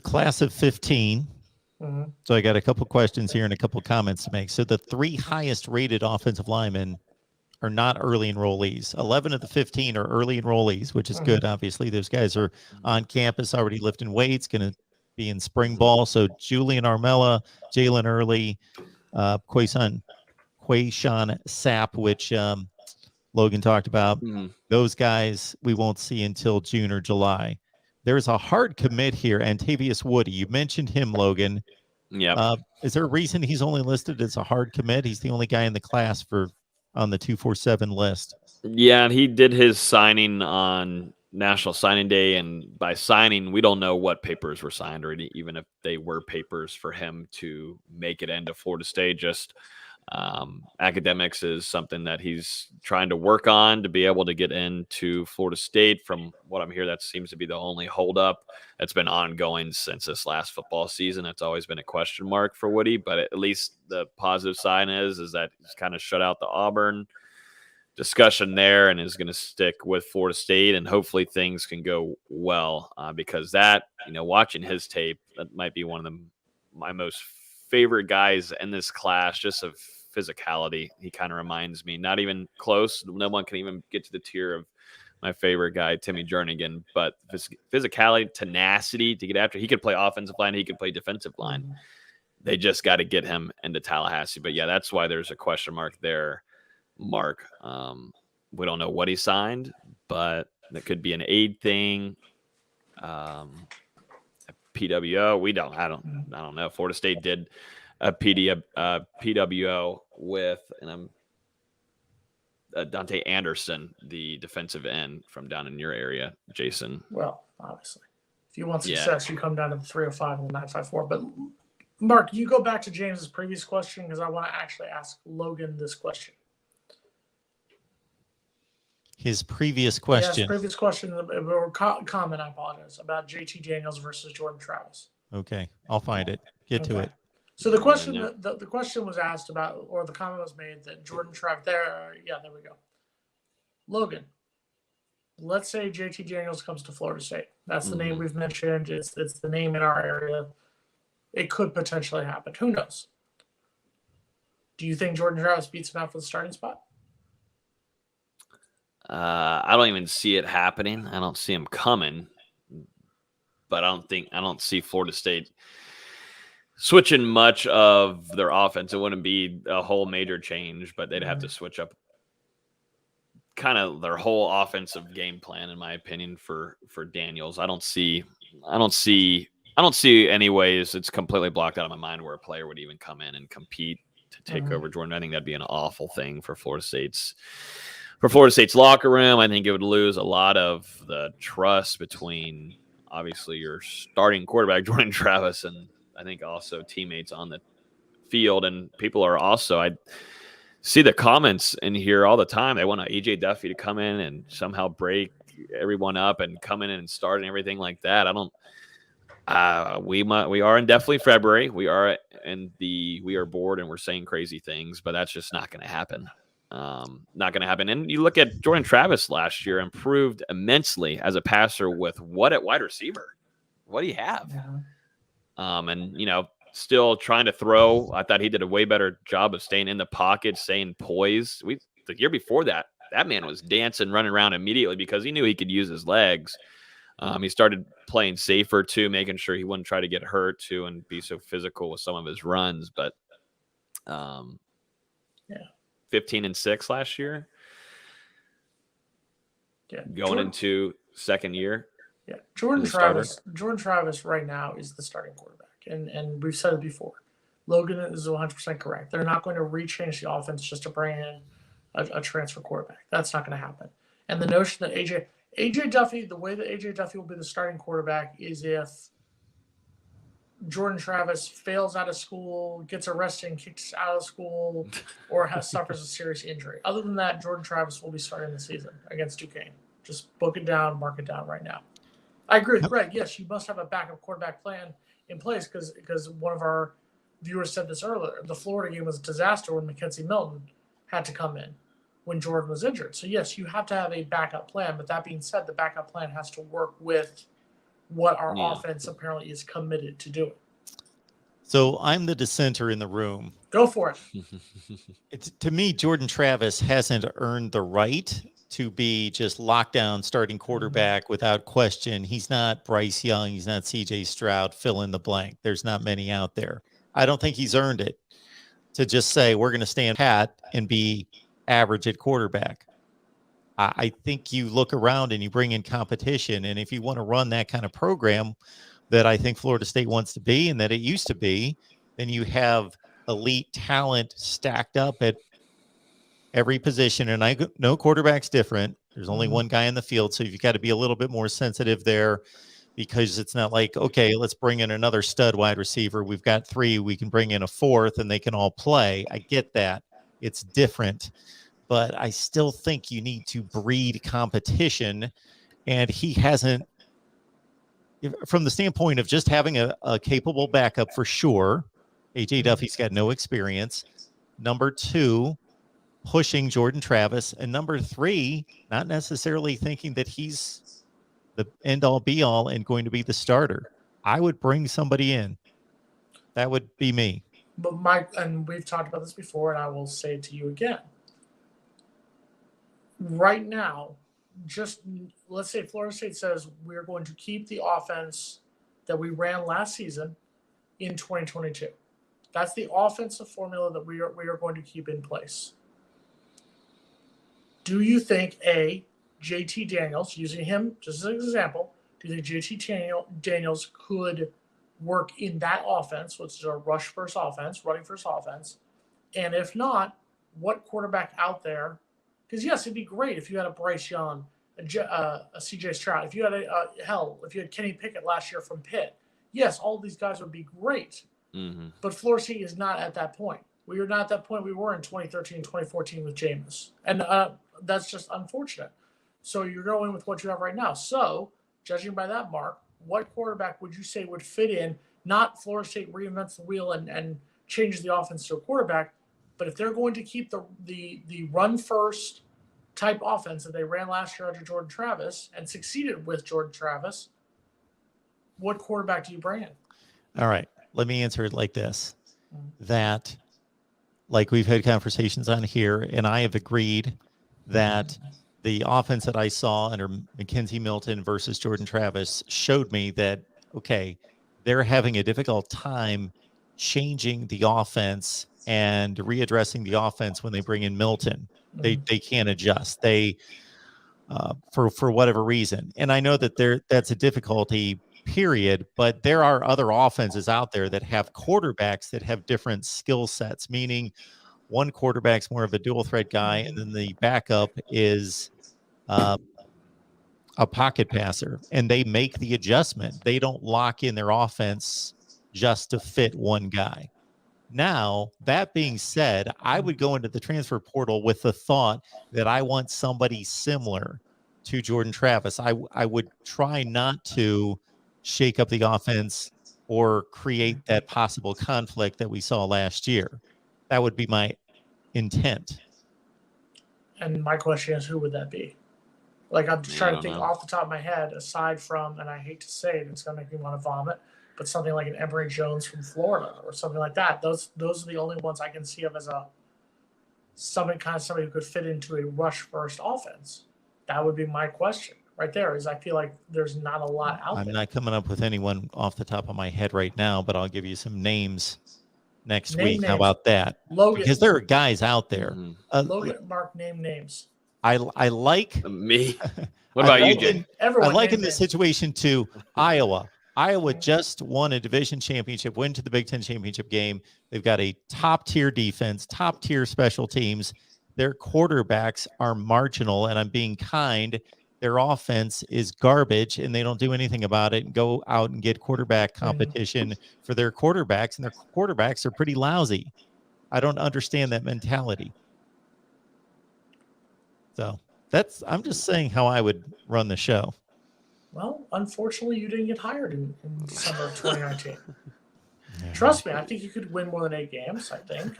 a class of 15. Mm-hmm. So I got a couple questions here and a couple comments to make. So the 3 highest rated offensive linemen are not early enrollees. 11 of the 15 are early enrollees, which is good. Obviously, those guys are on campus already lifting weights, going to be in spring ball. So Julian Armella, Jaylen early, Qae'shon Sapp, which Logan talked about. Those guys we won't see until June or July. There's a hard commit here, Antavius Woody. You mentioned him, Logan. Yeah. Is there a reason he's only listed as a hard commit? He's the only guy in the class on the 247 list. Yeah, and he did his signing on National Signing Day, and by signing, we don't know what papers were signed, or even if they were papers for him to make it into Florida State. Just academics is something that he's trying to work on to be able to get into Florida State. From what I'm hearing, that seems to be the only holdup that's been ongoing since this last football season. That's always been a question mark for Woody, but at least the positive sign is that he's kind of shut out the Auburn discussion there and is going to stick with Florida State, and hopefully things can go well because that, watching his tape, that might be one of my most favorite guys in this class, just of physicality. He kind of reminds me, not even close. No one can even get to the tier of my favorite guy, Timmy Jernigan, but physicality, tenacity to get after. He could play offensive line. He could play defensive line. They just got to get him into Tallahassee. But yeah, that's why there's a question mark there, Mark. We don't know what he signed, but that could be an aid thing. PWO. I don't know. Florida State did a PWO with, Dante Anderson, the defensive end from down in your area, Jason. Well, obviously, if you want success, you come down to the 305 and the 954. But Mark, you go back to James's previous question because I want to actually ask Logan this question. His previous question. Yes, previous question or comment, I apologize, about JT Daniels versus Jordan Travis. Okay, I'll find it. Get to it. So the question the question was asked about, or the comment was made that Jordan Travis there we go. Logan, let's say JT Daniels comes to Florida State. That's the name we've mentioned. It's the name in our area. It could potentially happen. Who knows? Do you think Jordan Travis beats him out for the starting spot? I don't even see it happening. I don't see him coming, but I don't see Florida State switching much of their offense. It wouldn't be a whole major change, but they'd have to switch up kind of their whole offensive game plan, in my opinion, for Daniels. I don't see any ways it's completely blocked out of my mind where a player would even come in and compete to take over Jordan. I think that'd be an awful thing for Florida State's locker room. I think it would lose a lot of the trust between, obviously, your starting quarterback, Jordan Travis, and I think also teammates on the field. And people are also, I see the comments in here all the time. They want AJ Duffy to come in and somehow break everyone up and come in and start and everything like that. I don't. We are in definitely February. We are bored and we're saying crazy things, but that's just not going to happen. Not going to happen. And you look at Jordan Travis last year, improved immensely as a passer with what at wide receiver? What do you have? And still trying to throw. I thought he did a way better job of staying in the pocket, staying poised. The year before that man was dancing, running around immediately because he knew he could use his legs. He started playing safer too, making sure he wouldn't try to get hurt too and be so physical with some of his runs. But 15-6 last year. Yeah, going into second year. Yeah, Jordan Travis right now is the starting quarterback, and we've said it before. Logan is 100% correct. They're not going to rechange the offense just to bring in a transfer quarterback. That's not going to happen. And the notion that AJ Duffy, the way that AJ Duffy will be the starting quarterback is if Jordan Travis fails out of school, gets arrested and kicked out of school, or suffers a serious injury. Other than that, Jordan Travis will be starting the season against Duquesne. Just book it down, mark it down right now. I agree with Greg. Yes, you must have a backup quarterback plan in place because one of our viewers said this earlier. The Florida game was a disaster when Mackenzie Milton had to come in when Jordan was injured. So, yes, you have to have a backup plan. But that being said, the backup plan has to work with what our Yeah. offense apparently is committed to doing. So I'm the dissenter in the room. Go for it. To me, Jordan Travis hasn't earned the right to be just lockdown starting quarterback without question. He's not Bryce Young. He's not CJ Stroud, fill in the blank. There's not many out there. I don't think he's earned it to just say we're going to stand pat and be average at quarterback. I think you look around and you bring in competition. And if you want to run that kind of program that I think Florida State wants to be and that it used to be, then you have elite talent stacked up at every position. And I know quarterback's different. There's only one guy in the field. So you've got to be a little bit more sensitive there, because it's not like, okay, let's bring in another stud wide receiver. We've got 3. We can bring in a 4th and they can all play. I get that. It's different. But I still think you need to breed competition. And he hasn't, from the standpoint of just having a capable backup for sure. AJ Duffy's got no experience. Number 2, pushing Jordan Travis. And number 3, not necessarily thinking that he's the end all be all and going to be the starter. I would bring somebody in. That would be me. But and we've talked about this before, and I will say it to you again. Right now, just let's say Florida State says we're going to keep the offense that we ran last season in 2022. That's the offensive formula that we are going to keep in place. Do you think JT Daniels, using him just as an example, do you think JT Daniels could work in that offense, which is a rush first offense, running first offense? And if not, what quarterback out there? Because yes, it'd be great if you had a Bryce Young, a CJ Stroud, if you had if you had Kenny Pickett last year from Pitt. Yes, all these guys would be great. Mm-hmm. But Florida State is not at that point. We are not at that point we were in 2013, 2014 with Jameis. And that's just unfortunate. So you're going with what you have right now. So, judging by that, Mark, what quarterback would you say would fit in? Not Florida State reinvents the wheel and changes the offense to a quarterback, but if they're going to keep the run first type offense that they ran last year under Jordan Travis and succeeded with Jordan Travis, what quarterback do you bring in? All right. Let me answer it like this. That, like we've had conversations on here, and I have agreed that the offense that I saw under Mackenzie Milton versus Jordan Travis showed me that, okay, they're having a difficult time changing the offense and readdressing the offense when they bring in Milton. They can't adjust. They for whatever reason. And I know that that's a difficulty, period, but there are other offenses out there that have quarterbacks that have different skill sets, meaning one quarterback's more of a dual threat guy, and then the backup is a pocket passer, and they make the adjustment. They don't lock in their offense just to fit one guy. Now, that being said, I would go into the transfer portal with the thought that I want somebody similar to Jordan Travis. I would try not to shake up the offense or create that possible conflict that we saw last year. That would be my intent. And my question is, who would that be? Like, I'm just trying to think know. off the top of my head, aside from, and I hate to say it, it's going to make me want to vomit, but something like an Emory Jones from Florida or something like that. Those are the only ones I can see of as somebody who could fit into a rush first offense. That would be my question right there. Is I feel like there's not a lot out there. I'm not coming up with anyone off the top of my head right now, but I'll give you some names next week. How about that? Logan, because there are guys out there. Logan, Mark, name names. I like me. What about you, Jay? I like in this situation too. Iowa just won a division championship, went to the Big Ten championship game. They've got a top tier defense, top tier special teams. Their quarterbacks are marginal, and I'm being kind. Their offense is garbage, and they don't do anything about it and go out and get quarterback competition for their quarterbacks, and their quarterbacks are pretty lousy. I don't understand that mentality. So I'm just saying how I would run the show. Well, unfortunately, you didn't get hired in December of 2019. Yeah. Trust me, I think you could win more than 8 games, I think.